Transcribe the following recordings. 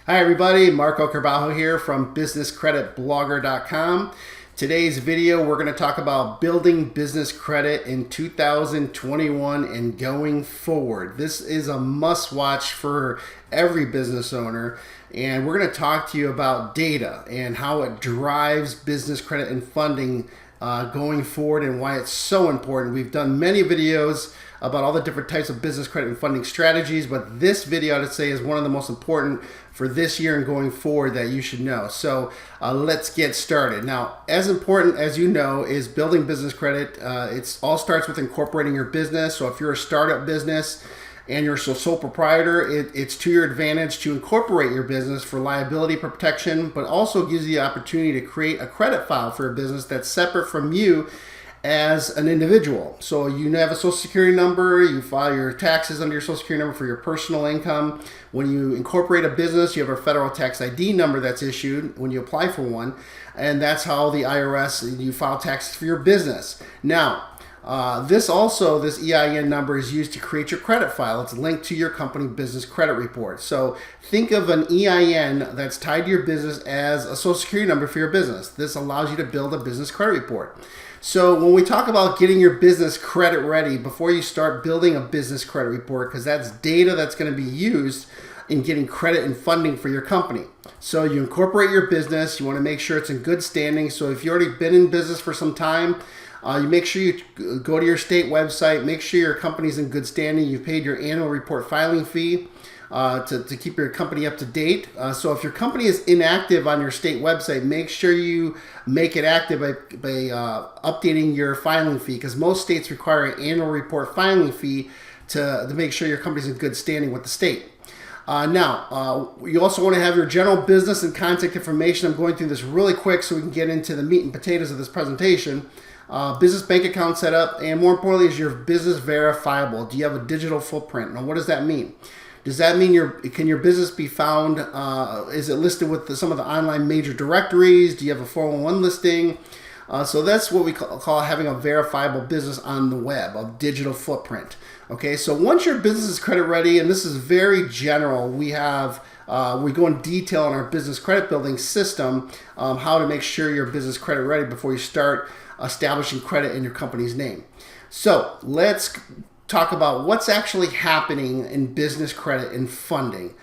Hi everybody, Marco Carvalho here from businesscreditblogger.com. Today's video we're going to talk about building business credit in 2021 and going forward. This is a must-watch for every business owner, and we're going to talk to you about data and how it drives business credit and funding going forward and why it's so important. We've done many videos about all the different types of business credit and funding strategies, but this video I'd say is one of the most important for this year and going forward that you should know. So let's get started. Now, as important as you know is building business credit. It all starts with incorporating your business. So if you're a startup business and you're a sole proprietor, it's to your advantage to incorporate your business for liability protection, but also gives you the opportunity to create a credit file for a business that's separate from you as an individual. So you have a social security number, you file your taxes under your social security number for your personal income. When you incorporate a business, you have a federal tax ID number that's issued when you apply for one, and that's how the IRS, you file taxes for your business. Now, this EIN number is used to create your credit file. It's linked to your company business credit report. So think of an EIN that's tied to your business as a social security number for your business. This allows you to build a business credit report. So when we talk about getting your business credit ready before you start building a business credit report, because that's data that's going to be used in getting credit and funding for your company. So you incorporate your business, you want to make sure it's in good standing. So if you've already been in business for some time, you make sure you go to your state website, make sure your company's in good standing, you've paid your annual report filing fee to keep your company up to date. So if your company is inactive on your state website, make sure you make it active by updating your filing fee, because most states require an annual report filing fee to make sure your company's in good standing with the state. You also want to have your general business and contact information. I'm going through this really quick so we can get into the meat and potatoes of this presentation. Business bank account setup, and more importantly, is your business verifiable? Do you have a digital footprint? Now, what does that mean? Does that mean can your business be found? Is it listed with some of the online major directories? Do you have a 401 listing? So that's what we call having a verifiable business on the web, a digital footprint. Okay, so once your business is credit ready, and this is very general, we go in detail on our business credit building system, how to make sure your business credit ready before you start establishing credit in your company's name. So let's talk about what's actually happening in business credit and funding.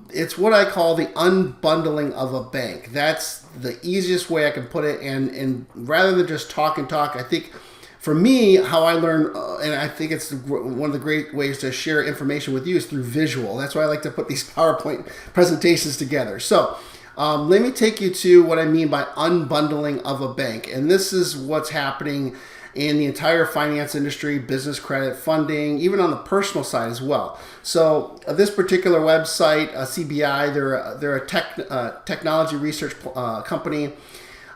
It's what I call the unbundling of a bank. That's the easiest way I can put it. And rather than just talk, I think for me, how I learn, and I think it's one of the great ways to share information with you is through visual. That's why I like to put these PowerPoint presentations together. So let me take you to what I mean by unbundling of a bank. And this is what's happening in the entire finance industry, business credit, funding, even on the personal side as well. So this particular website, CBI, they're a technology research company.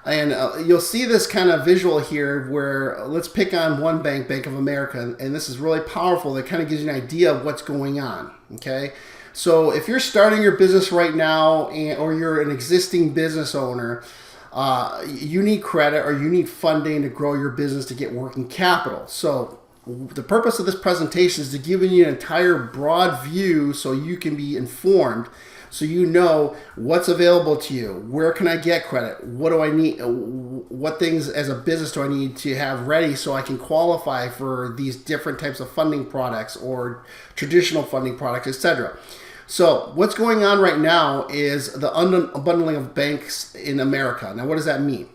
And you'll see this kind of visual here where let's pick on one bank, Bank of America, and this is really powerful. It kind of gives you an idea of what's going on, okay? So if you're starting your business right now or you're an existing business owner, you need credit or you need funding to grow your business to get working capital. So the purpose of this presentation is to give you an entire broad view so you can be informed, so you know what's available to you. Where can I get credit? What do I need? What things as a business do I need to have ready so I can qualify for these different types of funding products or traditional funding products, etc. So what's going on right now is the unbundling of banks in America. Now, what does that mean?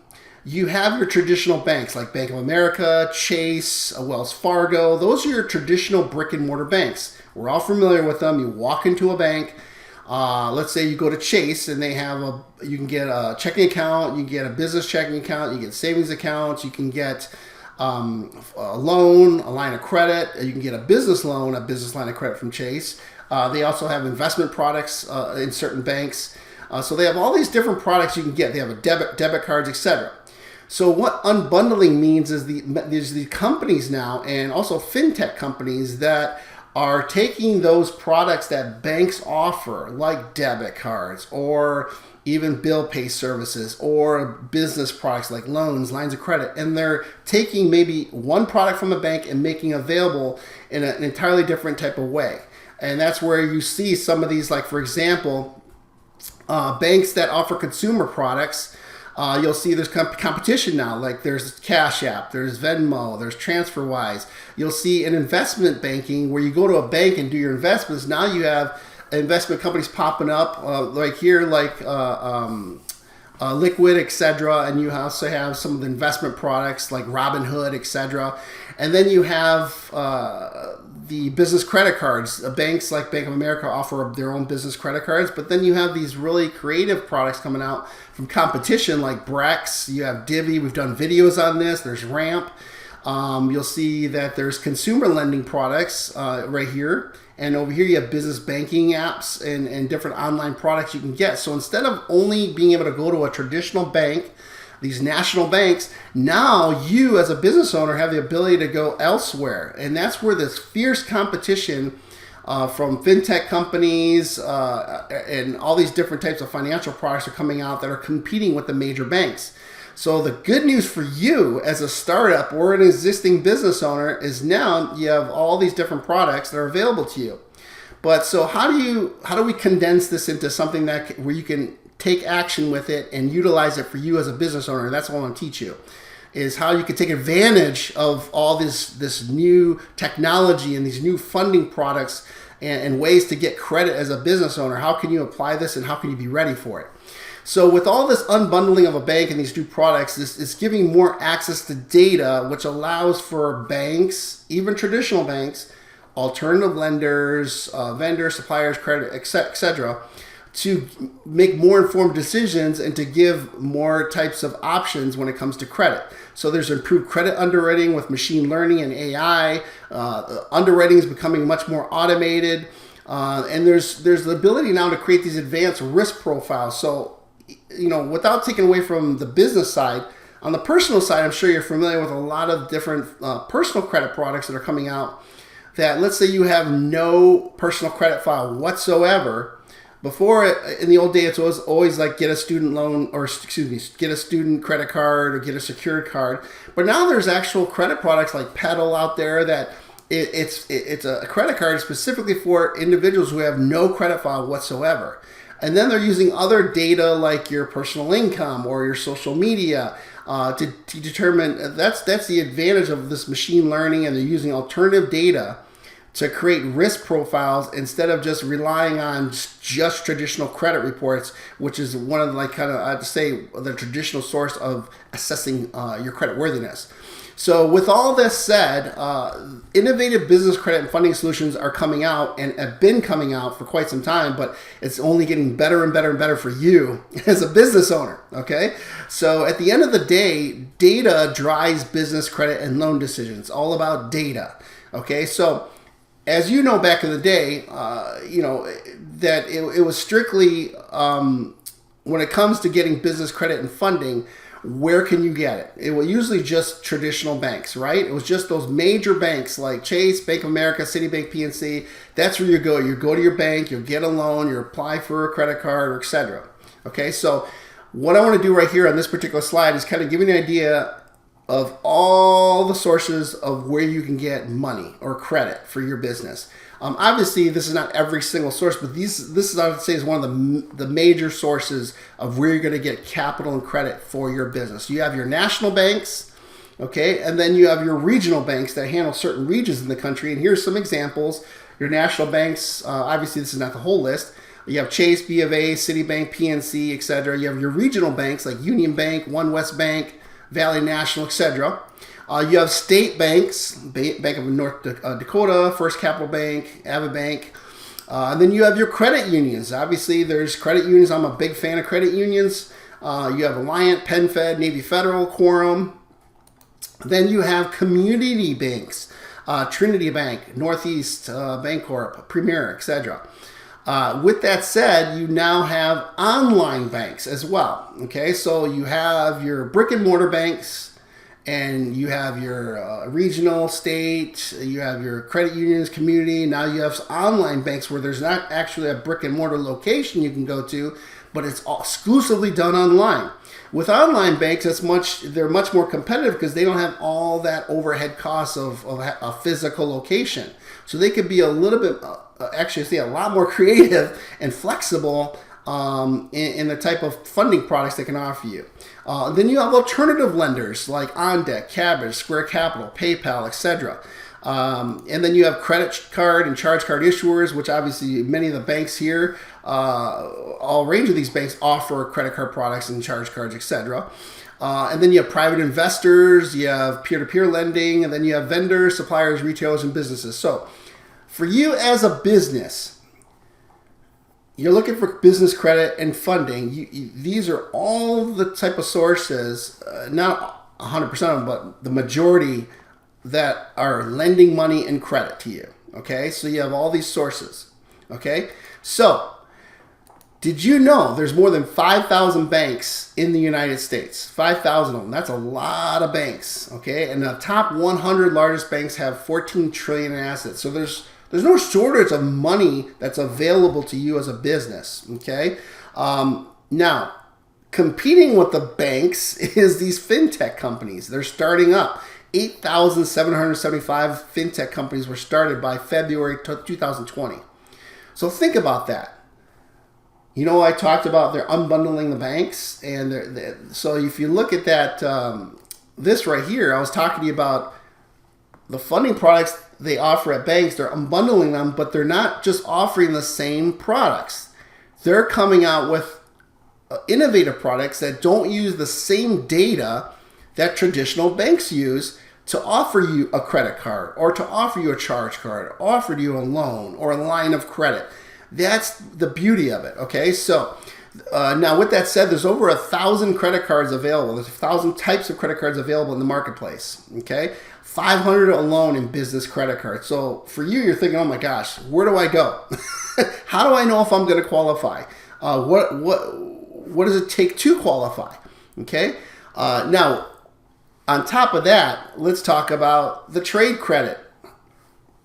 You have your traditional banks like Bank of America, Chase, Wells Fargo. Those are your traditional brick and mortar banks. We're all familiar with them. You walk into a bank. Let's say you go to Chase and they have you can get a checking account, you can get a business checking account, you get savings accounts, you can get a loan, a line of credit, you can get a business loan, a business line of credit from Chase. They also have investment products in certain banks. So they have all these different products you can get. They have a debit cards, etc. So what unbundling means is there's the companies now, and also fintech companies, that are taking those products that banks offer, like debit cards or even bill pay services or business products like loans, lines of credit, and they're taking maybe one product from a bank and making it available in an entirely different type of way. And that's where you see some of these, like for example, Banks that offer consumer products, you'll see there's competition now. Like there's Cash App, there's Venmo, there's TransferWise. You'll see in investment banking where you go to a bank and do your investments. Now you have investment companies popping up like here, like Liquid, etc. And you also have some of the investment products like Robinhood, etc. And then you have the business credit cards. Banks like Bank of America offer their own business credit cards, but then you have these really creative products coming out from competition like Brex. You have Divvy. We've done videos on this. There's Ramp. You'll see that there's consumer lending products right here. And over here you have business banking apps and different online products you can get. So instead of only being able to go to a traditional bank, these national banks, now you as a business owner have the ability to go elsewhere. And that's where this fierce competition from fintech companies and all these different types of financial products are coming out that are competing with the major banks. So the good news for you as a startup or an existing business owner is now you have all these different products that are available to you. But so how do we condense this into something that where you can take action with it and utilize it for you as a business owner? And that's what I want to teach you, is how you can take advantage of all this new technology and these new funding products and ways to get credit as a business owner. How can you apply this and how can you be ready for it? So with all this unbundling of a bank and these new products, this is giving more access to data, which allows for banks, even traditional banks, alternative lenders, vendors, suppliers, credit, etc., to make more informed decisions and to give more types of options when it comes to credit. So there's improved credit underwriting with machine learning and AI. Underwriting is becoming much more automated. And there's the ability now to create these advanced risk profiles. So, without taking away from the business side, on the personal side, I'm sure you're familiar with a lot of different personal credit products that are coming out that, let's say you have no personal credit file whatsoever. Before, in the old day, it's always like get a student loan, or get a student credit card or get a secured card. But now there's actual credit products like Pedal out there that it's a credit card specifically for individuals who have no credit file whatsoever. And then they're using other data like your personal income or your social media to determine. That's the advantage of this machine learning, and they're using alternative data to create risk profiles instead of just relying on just traditional credit reports, which is one of I'd say the traditional source of assessing your credit worthiness. So with all this said, innovative business credit and funding solutions are coming out and have been coming out for quite some time, but it's only getting better and better and better for you as a business owner, okay? So at the end of the day, data drives business credit and loan decisions, all about data, okay? So as you know, back in the day, that it was strictly, when it comes to getting business credit and funding, where can you get it? It was usually just traditional banks, right? It was just those major banks like Chase, Bank of America, Citibank, PNC. That's where you go. You go to your bank, you'll get a loan, you apply for a credit card, or etc. Okay, so what I want to do right here on this particular slide is kind of give you an idea of all the sources of where you can get money or credit for your business. Obviously, this is not every single source, but this is, I would say, is one of the major sources of where you're going to get capital and credit for your business. You have your national banks, okay, and then you have your regional banks that handle certain regions in the country. And here's some examples. Your national banks, obviously, this is not the whole list. You have Chase, B of A, Citibank, PNC, etc. You have your regional banks like Union Bank, One West Bank, Valley National, etc. You have state banks, Bank of North Dakota, First Capital Bank, Avibank. And then you have your credit unions. Obviously, there's credit unions. I'm a big fan of credit unions. You have Alliant, PenFed, Navy Federal, Quorum. Then you have community banks, Trinity Bank, Northeast Bancorp, Premier, etc. With that said, you now have online banks as well. Okay, so you have your brick and mortar banks, and you have your regional, state, you have your credit unions, community. Now you have online banks where there's not actually a brick and mortar location you can go to, but it's exclusively done online. With online banks, they're much more competitive because they don't have all that overhead costs of a physical location. So they could be a little bit, actually, a lot more creative and flexible in the type of funding products they can offer you. Then you have alternative lenders like OnDeck, Cabbage, Square Capital, PayPal, etc. And then you have credit card and charge card issuers, which obviously many of the banks here, all range of these banks offer credit card products and charge cards, etc. And then you have private investors, you have peer-to-peer lending, and then you have vendors, suppliers, retailers, and businesses. So for you as a business, you're looking for business credit and funding. These are all the type of sources, not 100% of them, but the majority that are lending money and credit to you. Okay, so you have all these sources. Okay, so did you know there's more than 5,000 banks in the United States? 5,000 of them. That's a lot of banks. Okay, and the top 100 largest banks have 14 trillion in assets. So there's no shortage of money that's available to you as a business. Okay, now competing with the banks is these fintech companies. They're starting up. 8,775 fintech companies were started by February 2020. So think about that. You know, I talked about they're unbundling the banks, and so if you look at that, this right here, I was talking to you about the funding products they offer at banks. They're unbundling them, but they're not just offering the same products. They're coming out with innovative products that don't use the same data that traditional banks use to offer you a credit card or to offer you a charge card, offer you a loan or a line of credit. That's the beauty of it. Okay, so now with that said, there's over 1,000 credit cards available. There's 1,000 types of credit cards available in the marketplace. Okay, 500 alone in business credit cards. So for you, you're thinking, oh my gosh, where do I go? How do I know if I'm going to qualify? What does it take to qualify? Okay, now on top of that, let's talk about the trade credit.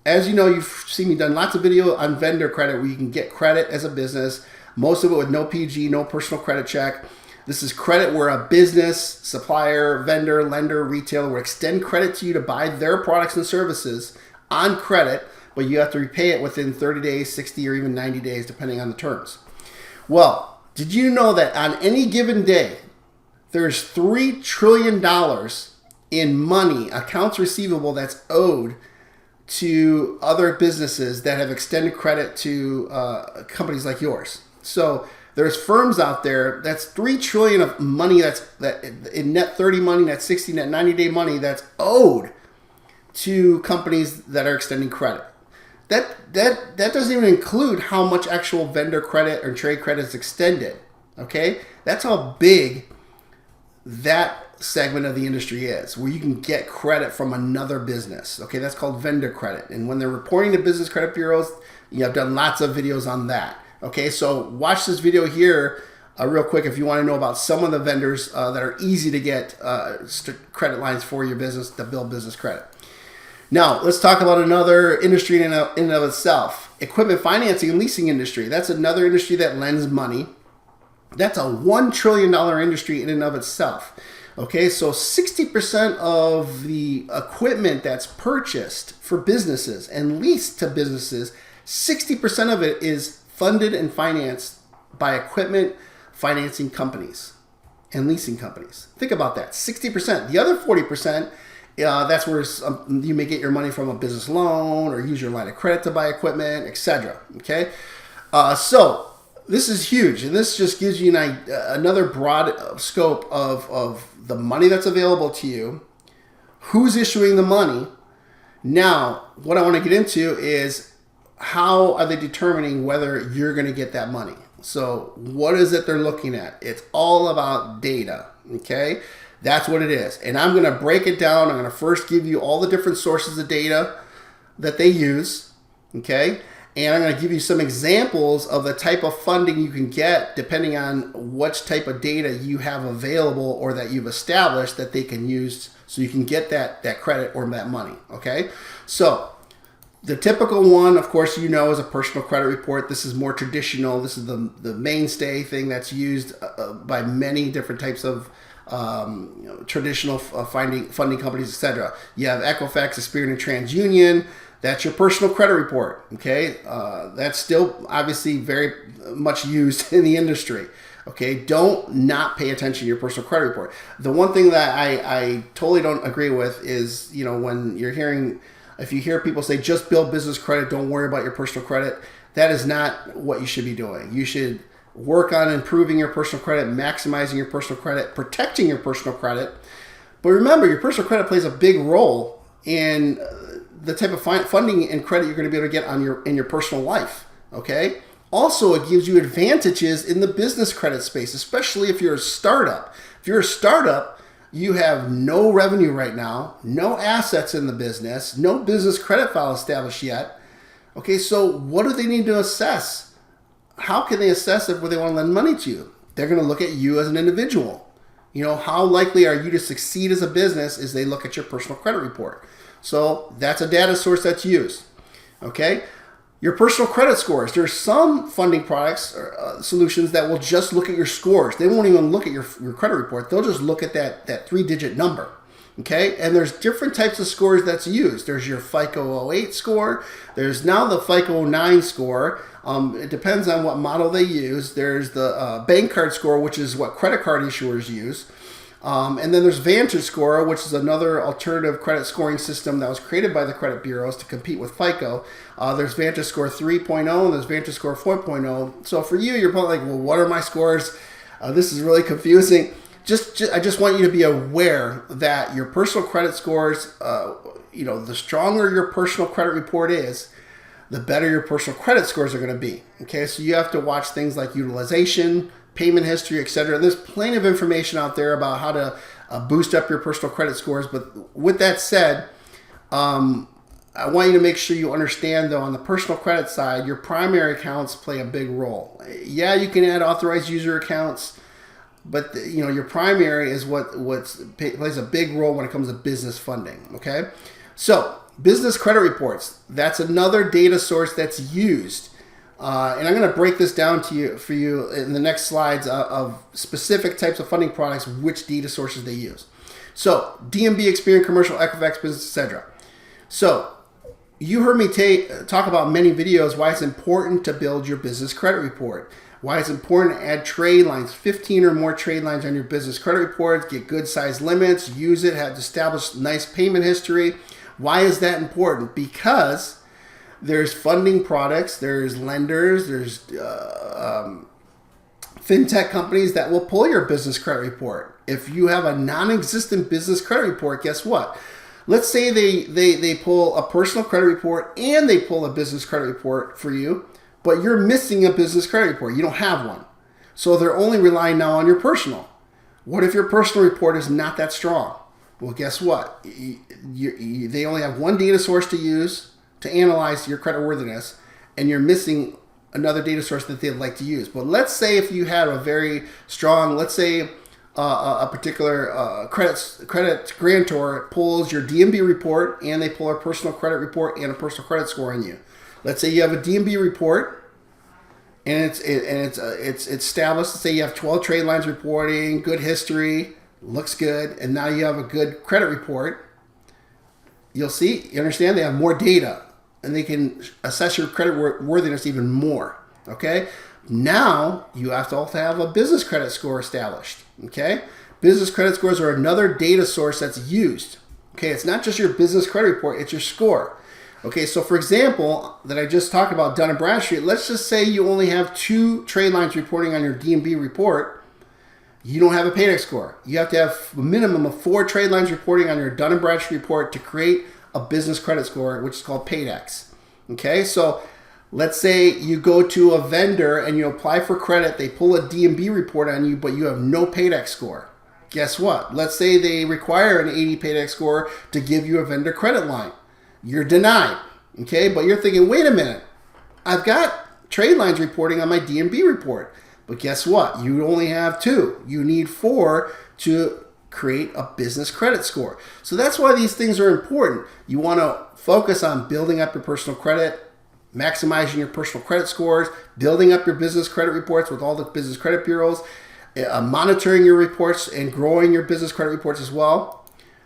As you know, you've seen me done lots of video on vendor credit where you can get credit as a business, most of it with no PG, no personal credit check. This is credit where a business, supplier, vendor, lender, retailer will extend credit to you to buy their products and services on credit, but you have to repay it within 30 days, 60, or even 90 days, depending on the terms. Well, did you know that on any given day, there's $3 trillion in money, accounts receivable, that's owed to other businesses that have extended credit to companies like yours? So there's firms out there, that's $3 trillion of money that in net 30 money, net 60, net 90-day money that's owed to companies that are extending credit. That doesn't even include how much actual vendor credit or trade credit is extended. Okay, that's how big that segment of the industry is, where you can get credit from another business. Okay, that's called vendor credit. And when they're reporting to business credit bureaus, I've done lots of videos on that. Okay, so watch this video here real quick if you want to know about some of the vendors that are easy to get credit lines for your business to build business credit. Now, let's talk about another industry in and of itself. Equipment financing and leasing industry. That's another industry that lends money. That's a $1 trillion industry in and of itself. Okay, so 60% of the equipment that's purchased for businesses and leased to businesses, 60% of it is funded and financed by equipment financing companies and leasing companies. Think about that, 60%. The other 40%, that's where you may get your money from a business loan or use your line of credit to buy equipment, etc. Okay, so this is huge, and this just gives you another broad scope of the money that's available to you, who's issuing the money. Now, what I want to get into is how are they determining whether you're going to get that money? So what is it they're looking at? It's all about data, okay? That's what it is. And I'm going to break it down. I'm going to first give you all the different sources of data that they use, okay? And I'm going to give you some examples of the type of funding you can get depending on which type of data you have available or that you've established that they can use so you can get that credit or that money, okay? So the typical one, of course, is a personal credit report. This is more traditional. This is the mainstay thing that's used by many different types of traditional funding companies, etc. You have Equifax, Experian, and TransUnion. That's your personal credit report, okay? That's still obviously very much used in the industry, okay? Don't not pay attention to your personal credit report. The one thing that I totally don't agree with is, when you're hearing, if you hear people say, just build business credit, don't worry about your personal credit, that is not what you should be doing. You should work on improving your personal credit, maximizing your personal credit, protecting your personal credit. But remember, your personal credit plays a big role in the type of funding and credit you're going to be able to get in your personal life, okay? Also, it gives you advantages in the business credit space, especially if you're a startup. If you're a startup, you have no revenue right now, no assets in the business, no business credit file established yet. Okay, so what do they need to assess? How can they assess if they want to lend money to you? They're going to look at you as an individual. How likely are you to succeed as a business is they look at your personal credit report. So that's a data source that's used. Okay, your personal credit scores. There's some funding products or solutions that will just look at your scores. They won't even look at your credit report. They'll just look at that 3-digit number. Okay, and there's different types of scores that's used. There's your FICO 08 score. There's now the FICO 09 score. It depends on what model they use. There's the bank card score, which is what credit card issuers use. And then there's Vantage Score, which is another alternative credit scoring system that was created by the credit bureaus to compete with FICO. There's Vantage Score 3.0 and there's Vantage Score 4.0. So for you, you're probably like, well, what are my scores? This is really confusing. I just want you to be aware that your personal credit scores, the stronger your personal credit report is, the better your personal credit scores are going to be. Okay, so you have to watch things like utilization, payment history, etc. There's plenty of information out there about how to boost up your personal credit scores. But with that said, I want you to make sure you understand, though, on the personal credit side, your primary accounts play a big role. Yeah, you can add authorized user accounts, but your primary is what plays a big role when it comes to business funding. Okay, so business credit reports. That's another data source that's used. And I'm going to break this down for you in the next slides of specific types of funding products, which data sources they use. So DMB, Experian Commercial, Equifax Business, etc. So you heard me talk about many videos why it's important to build your business credit report, why it's important to add trade lines, 15 or more trade lines on your business credit report, get good size limits, use it, have established nice payment history. Why is that important? Because there's funding products, there's lenders, there's fintech companies that will pull your business credit report. If you have a non-existent business credit report, guess what? Let's say they pull a personal credit report and they pull a business credit report for you, but you're missing a business credit report. You don't have one. So they're only relying now on your personal. What if your personal report is not that strong? Well, guess what? They only have one data source to use to analyze your creditworthiness, and you're missing another data source that they'd like to use. But let's say if you had a very strong, let's say a particular credit grantor pulls your DMB report and they pull a personal credit report and a personal credit score on you. Let's say you have a DMB report and it's established. Let's say you have 12 trade lines reporting, good history, looks good, and now you have a good credit report. You understand? They have more data and they can assess your credit worthiness even more. Okay? Now you have to also have a business credit score established. Okay? Business credit scores are another data source that's used. Okay? It's not just your business credit report, it's your score. Okay, so for example, that I just talked about Dun Bradstreet, let's just say you only have 2 trade lines reporting on your DMB report. You don't have a paydex score. You have to have a minimum of 4 trade lines reporting on your Dun Bradstreet report to create a business credit score, which is called paydex. Okay, so let's say you go to a vendor and you apply for credit, they pull a DMB report on you, but you have no paydex score. Guess what? Let's say they require an 80 paydex score to give you a vendor credit line. You're denied. Okay, but you're thinking, wait a minute, I've got trade lines reporting on my DMB report. But guess what? You only have 2. You need 4 to create a business credit score. So that's why these things are important. You want to focus on building up your personal credit, maximizing your personal credit scores, building up your business credit reports with all the business credit bureaus, monitoring your reports and growing your business credit reports as well.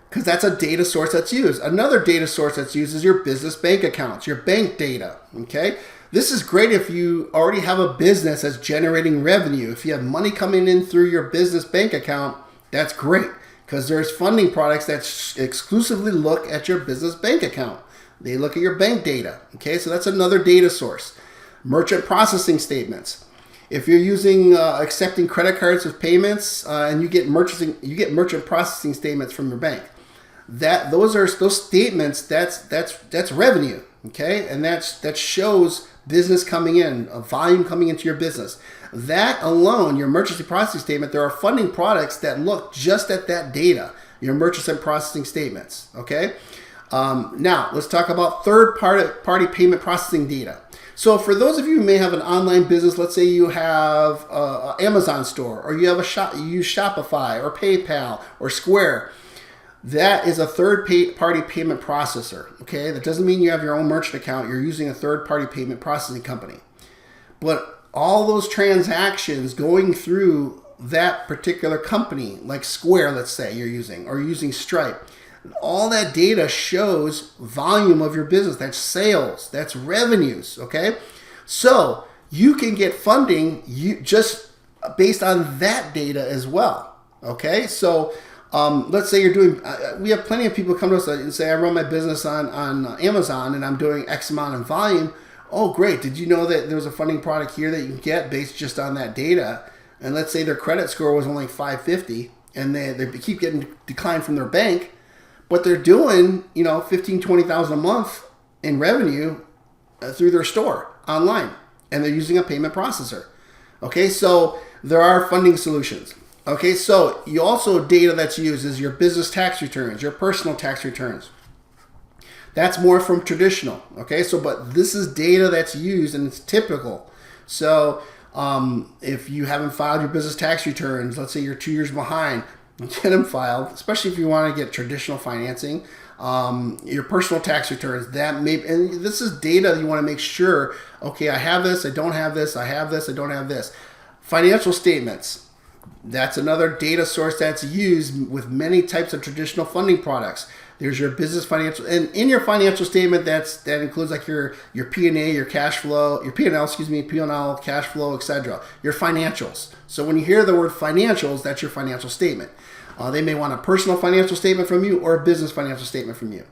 because that's a data source that's used. Another data source that's used is your business bank accounts, your bank data, okay? This is great if you already have a business that's generating revenue. If you have money coming in through your business bank account, that's great, because there's funding products that exclusively look at your business bank account. They look at your bank data, okay? So that's another data source. Merchant processing statements. If you're using accepting credit cards with payments and you get merchant processing statements from your bank, those statements, that's revenue, okay? And that shows business coming in, a volume coming into your business. That alone, your merchant processing statement, there are funding products that look just at that data, your merchant processing statements, okay? Now, let's talk about third-party payment processing data. So for those of you who may have an online business, let's say you have an Amazon store, or you have you use Shopify or PayPal or Square, that is a third-party payment processor, okay? That doesn't mean you have your own merchant account. You're using a third-party payment processing company. But all those transactions going through that particular company, like Square, let's say you're using, or using Stripe, all that data shows volume of your business. That's sales. That's revenues. Okay, so you can get funding just based on that data as well. Okay, so let's say you're doing. We have plenty of people come to us and say, "I run my business on Amazon and I'm doing X amount in volume." Oh, great! Did you know that there's a funding product here that you can get based just on that data? And let's say their credit score was only 550, and they keep getting declined from their bank. But they're doing, $15,000, $20,000 a month in revenue through their store online, and they're using a payment processor. Okay, so there are funding solutions. Okay, so you also data that's used is your business tax returns, your personal tax returns. That's more from traditional. Okay, so but this is data that's used and it's typical. So if you haven't filed your business tax returns, let's say you're 2 years behind, get them filed, especially if you want to get traditional financing. Your personal tax returns, and this is data you want to make sure, okay, I have this, I don't have this, I have this, I don't have this. Financial statements, that's another data source that's used with many types of traditional funding products. There's your business financial, and in your financial statement, that includes like your P&A, your cash flow, your P&L, P&L, cash flow, etc. Your financials. So when you hear the word financials, that's your financial statement. They may want a personal financial statement from you or a business financial statement from you.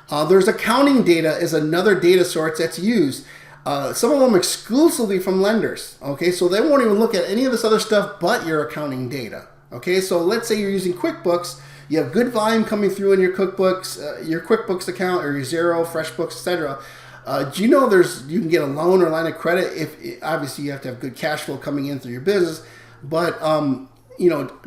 There's accounting data is another data source that's used. Some of them exclusively from lenders. Okay, so they won't even look at any of this other stuff but your accounting data. Okay, so let's say you're using QuickBooks. You have good volume coming through in your QuickBooks account or your Xero, FreshBooks, etc. Do you know you can get a loan or line of credit if obviously you have to have good cash flow coming in through your business, but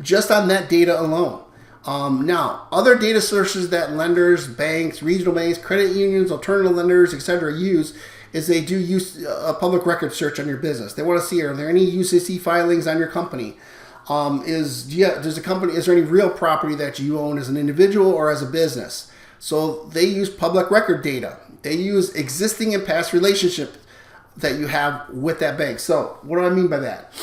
just on that data alone. Now, other data sources that lenders, banks, regional banks, credit unions, alternative lenders, etc. use is they do use a public record search on your business. They want to see, are there any UCC filings on your company? Is there any real property that you own as an individual or as a business? So they use public record data. They use existing and past relationships that you have with that bank. So what do I mean by that?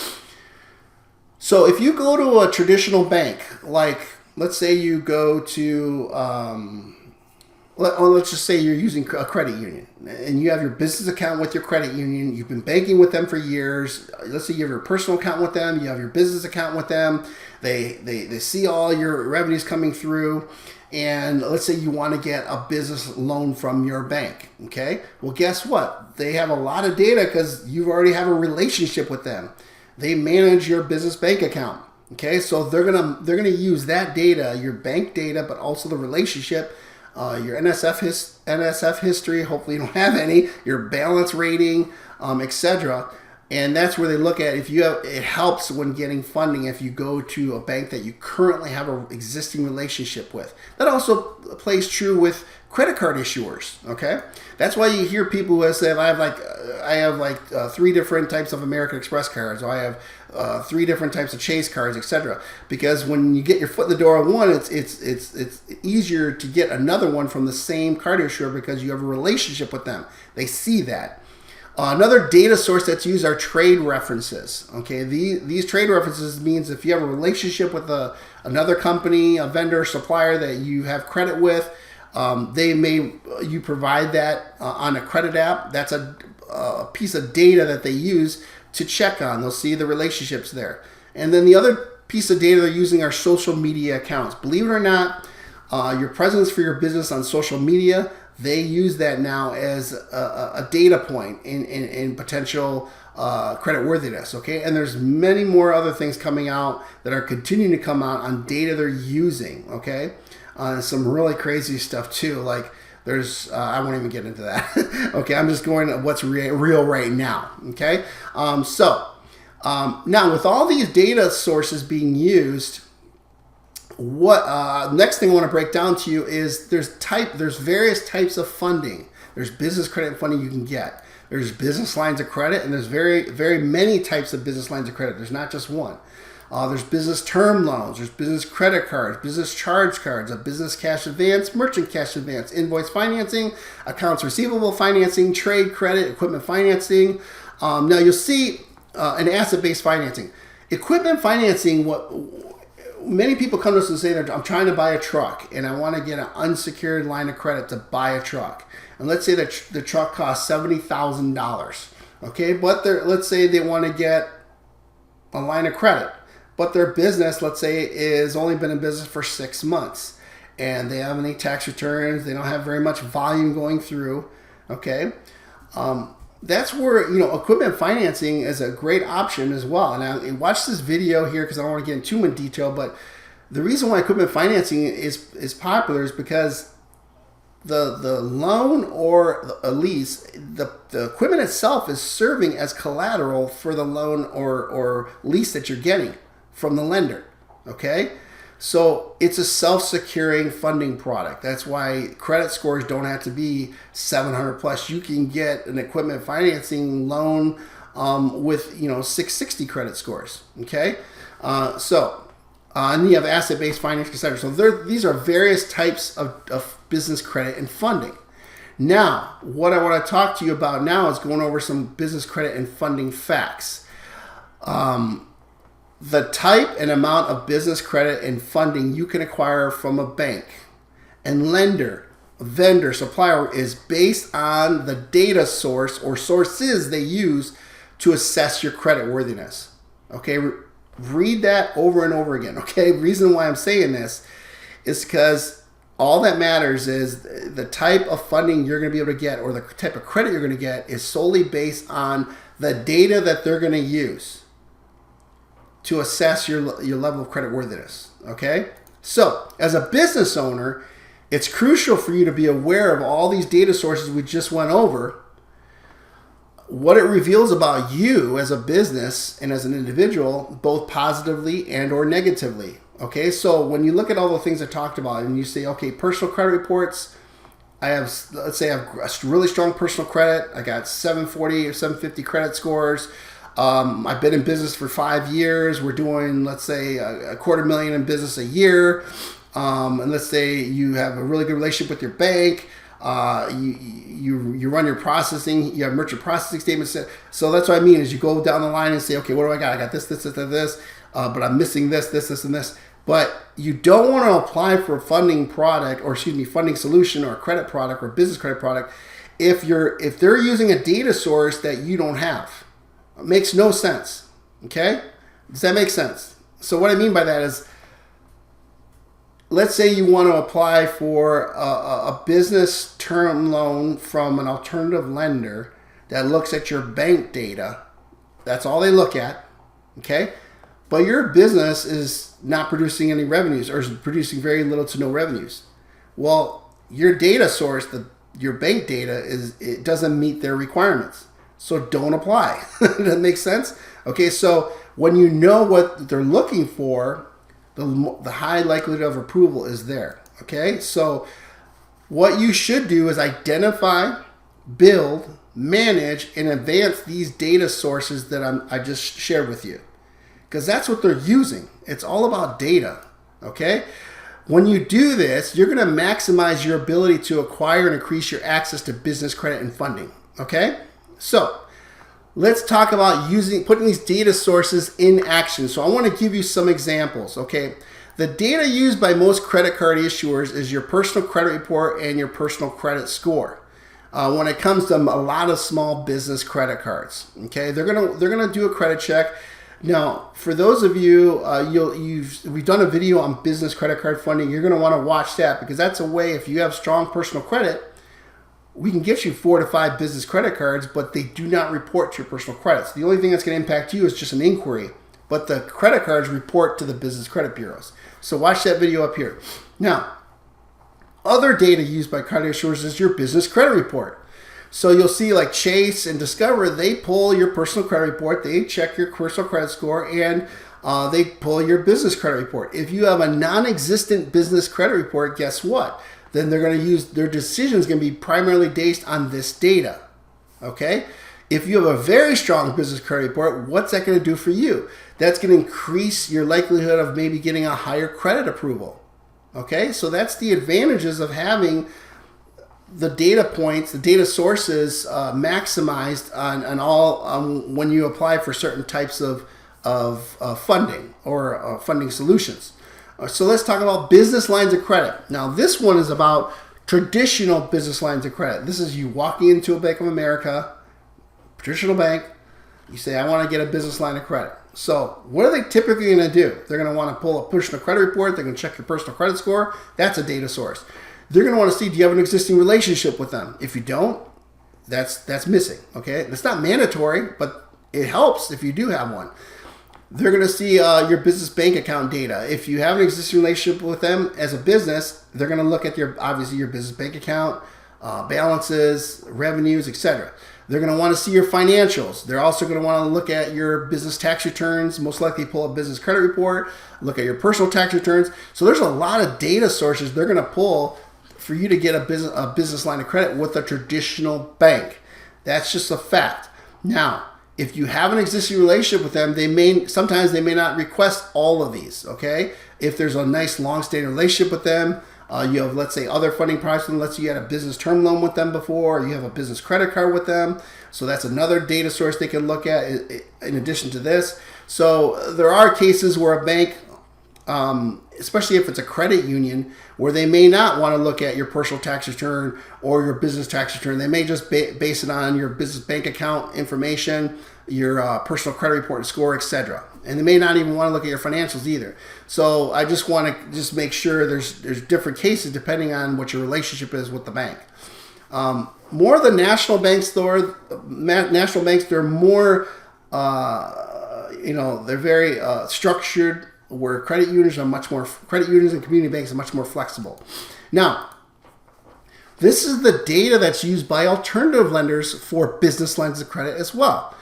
So if you go to a traditional bank, like let's say you go to, let's just say you're using a credit union and you have your business account with your credit union. You've been banking with them for years. Let's say you have your personal account with them. You have your business account with them. They see all your revenues coming through. And let's say you want to get a business loan from your bank. Okay. Well, guess what? They have a lot of data because you already have a relationship with them. They manage your business bank account. Okay. So they're gonna use that data, your bank data, but also the relationship. Your NSF history, hopefully you don't have any, your balance rating, etc. And that's where they look at it helps when getting funding if you go to a bank that you currently have an existing relationship with. That also plays true with credit card issuers. Okay, that's why you hear people who say, I have 3 different types of American Express cards, or I have 3 different types of Chase cards, etc. Because when you get your foot in the door on one, it's easier to get another one from the same card issuer because you have a relationship with them. They see that. Another data source that's used are trade references. Okay, these trade references means if you have a relationship with another company, a vendor, supplier that you have credit with, you provide that on a credit app. That's a piece of data that they use to check on. They'll see the relationships there. And then the other piece of data they're using are social media accounts. Believe it or not, your presence for your business on social media, they use that now as a data point in potential credit worthiness. Okay, and there's many more other things coming out that are continuing to come out on data they're using. Okay, some really crazy stuff too. Like there's, I won't even get into that. Okay, I'm just going to what's real right now. Okay, now with all these data sources being used, what next thing I want to break down to you is there's various types of funding. There's business credit funding you can get. There's business lines of credit, and there's very many types of business lines of credit. There's not just one. There's business term loans, there's business credit cards, business charge cards, a business cash advance, merchant cash advance, invoice financing, accounts receivable financing, trade credit, equipment financing. Now you'll see an asset-based financing. Equipment financing, what many people come to us and say, I'm trying to buy a truck and I want to get an unsecured line of credit to buy a truck. And let's say that the truck costs $70,000. Okay, but let's say they want to get a line of credit, but their business, let's say, is only been in business for 6 months and they have any tax returns. They don't have very much volume going through. Okay. That's where, equipment financing is a great option as well. Now, watch this video here because I don't want to get into too much detail, but the reason why equipment financing is popular is because the loan or a lease, the equipment itself is serving as collateral for the loan or lease that you're getting from the lender. Okay? So it's a self-securing funding product. That's why credit scores don't have to be 700 plus. You can get an equipment financing loan with 660 credit scores. Okay, and you have asset-based finance, etc. So these are various types of business credit and funding. Now, what I want to talk to you about now is going over some business credit and funding facts. The type and amount of business credit and funding you can acquire from a bank and lender, vendor, supplier is based on the data source or sources they use to assess your credit worthiness. Okay, read that over and over again. Okay, reason why I'm saying this is because all that matters is the type of funding you're going to be able to get or the type of credit you're going to get is solely based on the data that they're going to use to assess your level of credit worthiness. Okay, so as a business owner, it's crucial for you to be aware of all these data sources we just went over, what it reveals about you as a business and as an individual, both positively and or negatively. Okay, so when you look at all the things I talked about and you say, okay, personal credit reports, let's say I have a really strong personal credit. I got 740 or 750 credit scores. I've been in business for 5 years. We're doing, let's say, a $250,000 in business a year. And let's say you have a really good relationship with your bank. You run your processing. You have merchant processing statements. So that's what I mean is you go down the line and say, okay, what do I got? I got this, but I'm missing this, and this. But you don't want to apply for a funding product funding solution or a credit product or business credit product if they're using a data source that you don't have. It makes no sense. Okay? Does that make sense? So what I mean by that is, let's say you want to apply for a business term loan from an alternative lender that looks at your bank data. That's all they look at. Okay? But your business is not producing any revenues or is producing very little to no revenues. Well, your data source, your bank data, it doesn't meet their requirements. So don't apply. Does that make sense? Okay, so when you know what they're looking for, the high likelihood of approval is there. Okay, so what you should do is identify, build, manage, and advance these data sources that I just shared with you. Because that's what they're using. It's all about data. Okay? When you do this, you're going to maximize your ability to acquire and increase your access to business credit and funding. Okay? So, let's talk about putting these data sources in action. So I want to give you some examples, okay? The data used by most credit card issuers is your personal credit report and your personal credit score. When it comes to a lot of small business credit cards, okay, they're gonna do a credit check. Now, for those of you, we've done a video on business credit card funding. You're gonna want to watch that, because that's a way, if you have strong personal credit, we can get you 4 to 5 business credit cards, but they do not report to your personal credits. The only thing that's going to impact you is just an inquiry, but the credit cards report to the business credit bureaus. So watch that video up here. Now, other data used by credit issuers is your business credit report. So you'll see like Chase and Discover, they pull your personal credit report, they check your personal credit score, and they pull your business credit report. If you have a non-existent business credit report, guess what? Then they're going to use, their decision is going to be primarily based on this data, okay? If you have a very strong business credit report, what's that going to do for you? That's going to increase your likelihood of maybe getting a higher credit approval, okay? So that's the advantages of having the data points, the data sources maximized on all when you apply for certain types of funding or funding solutions. So let's talk about business lines of credit. Now, this one is about traditional business lines of credit. This is you walking into a Bank of America, traditional bank. You say, I want to get a business line of credit. So what are they typically going to do? They're going to want to pull a personal credit report. They're going to check your personal credit score. That's a data source. They're going to want to see, do you have an existing relationship with them? If you don't, that's missing. Okay, it's not mandatory, but it helps if you do have one. They're going to see your business bank account data. If you have an existing relationship with them as a business, they're going to look at obviously your business bank account, balances, revenues, etc. They're going to want to see your financials. They're also going to want to look at your business tax returns, most likely pull a business credit report, look at your personal tax returns. So there's a lot of data sources they're going to pull for you to get a business line of credit with a traditional bank. That's just a fact. Now, if you have an existing relationship with them, sometimes they may not request all of these, okay? If there's a nice long-standing relationship with them, you have, let's say, other funding products, let's say you had a business term loan with them before, or you have a business credit card with them, so that's another data source they can look at in addition to this. So there are cases where a bank, especially if it's a credit union, where they may not want to look at your personal tax return or your business tax return. They may just base it on your business bank account information, your personal credit report and score, etc. And they may not even want to look at your financials either. So I just want to make sure there's different cases depending on what your relationship is with the bank. More of the national banks, though, they're more, they're very structured, where credit unions and community banks are much more flexible. Now, this is the data that's used by alternative lenders for business lines of credit as well.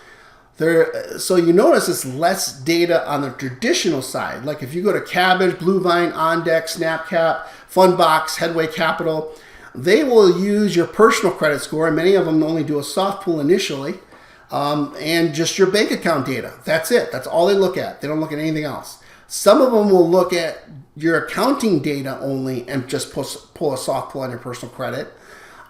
So you notice it's less data on the traditional side. Like if you go to Cabbage, Bluevine, OnDeck, SnapCap, Fundbox, Headway Capital, they will use your personal credit score, and many of them only do a soft pull initially, and just your bank account data. That's it. That's all they look at. They don't look at anything else. Some of them will look at your accounting data only and just pull a soft pull on your personal credit.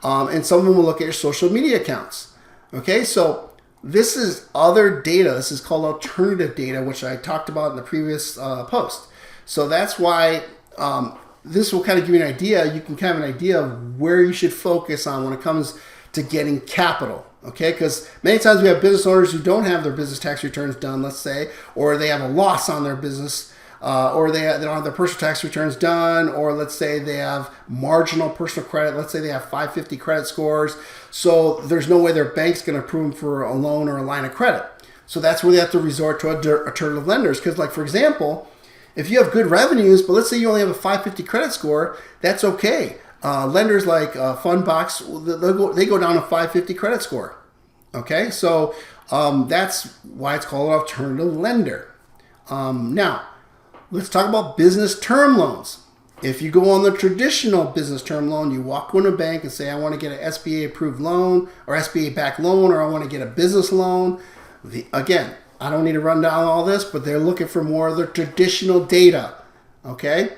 And some of them will look at your social media accounts. Okay, so this is other data. This is called alternative data, which I talked about in the previous post. So that's why this will kind of give you an idea. You can kind of have an idea of where you should focus on when it comes to getting capital. Okay, because many times we have business owners who don't have their business tax returns done, let's say, or they have a loss on their business, or they don't have their personal tax returns done, or let's say they have marginal personal credit. Let's say they have 550 credit scores, so there's no way their bank's going to approve them for a loan or a line of credit. So that's where they have to resort to alternative lenders. Because, like, for example, if you have good revenues, but let's say you only have a 550 credit score, that's okay. Lenders like Fundbox, they go down to 550 credit score. Okay, so that's why it's called an alternative lender. Now, let's talk about business term loans. If you go on the traditional business term loan, you walk into a bank and say, I want to get an SBA approved loan or SBA backed loan, or I want to get a business loan. Again, I don't need to run down all this, but they're looking for more of the traditional data, okay,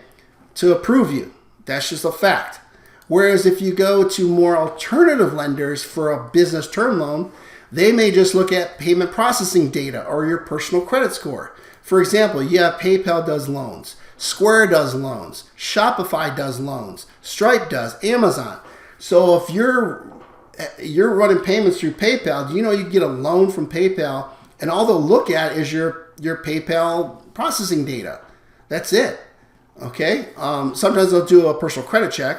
to approve you. That's just a fact. Whereas if you go to more alternative lenders for a business term loan, They may just look at payment processing data or your personal credit score. For example, you have PayPal does loans, Square does loans, Shopify does loans, Stripe does, Amazon. So if you're running payments through PayPal, you know you get a loan from PayPal, and all they'll look at is your PayPal processing data. That's it. Okay. Sometimes they'll do a personal credit check,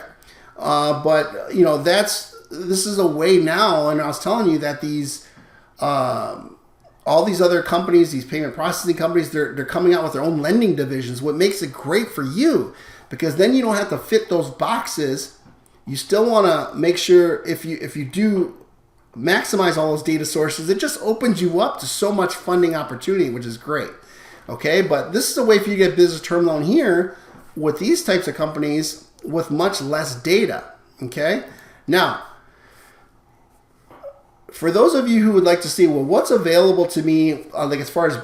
but you know this is a way now. And I was telling you that these all these other companies, these payment processing companies, they're coming out with their own lending divisions. What makes it great for you, because then you don't have to fit those boxes. You still want to make sure if you do maximize all those data sources, it just opens you up to so much funding opportunity, which is great. Okay, but this is a way for you to get a business term loan here with these types of companies with much less data. Okay, now for those of you who would like to see, well, what's available to me, like as far as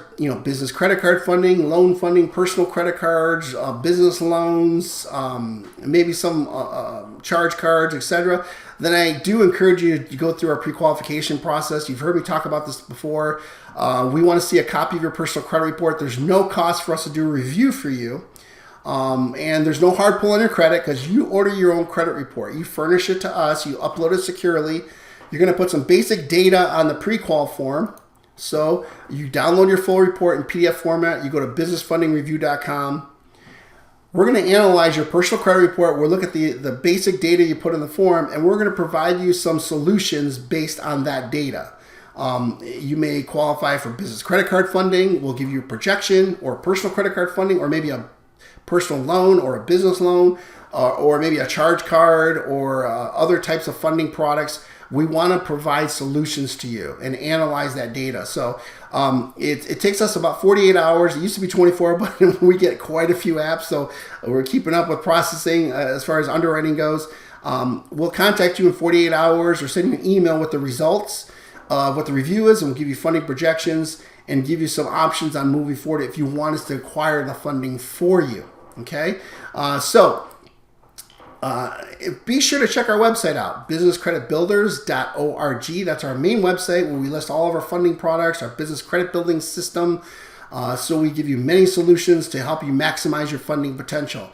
business credit card funding, loan funding, personal credit cards, business loans, maybe some charge cards, etc., then I do encourage you to go through our pre-qualification process. You've heard me talk about this before. We want to see a copy of your personal credit report. There's no cost for us to do a review for you. And there's no hard pull on your credit because you order your own credit report. You furnish it to us. You upload it securely. You're going to put some basic data on the pre-qual form. So you download your full report in PDF format. You go to businessfundingreview.com. We're going to analyze your personal credit report. We'll look at the basic data you put in the form, and we're going to provide you some solutions based on that data. You may qualify for business credit card funding. We'll give you a projection, or personal credit card funding, or maybe a personal loan or a business loan, or maybe a charge card or other types of funding products. We want to provide solutions to you and analyze that data. So it takes us about 48 hours. It used to be 24, but we get quite a few apps. So we're keeping up with processing as far as underwriting goes. We'll contact you in 48 hours or send you an email with the results of what the review is, and we'll give you funding projections and give you some options on moving forward if you want us to acquire the funding for you. Okay? Be sure to check our website out, businesscreditbuilders.org. That's our main website where we list all of our funding products, our business credit building system. So we give you many solutions to help you maximize your funding potential.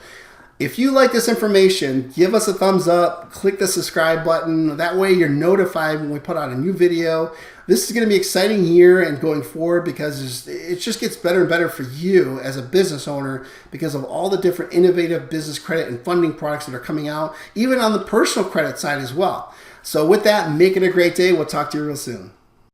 If you like this information, give us a thumbs up, click the subscribe button. That way you're notified when we put out a new video. This is going to be exciting here and going forward because it just gets better and better for you as a business owner because of all the different innovative business credit and funding products that are coming out, even on the personal credit side as well. So with that, make it a great day. We'll talk to you real soon.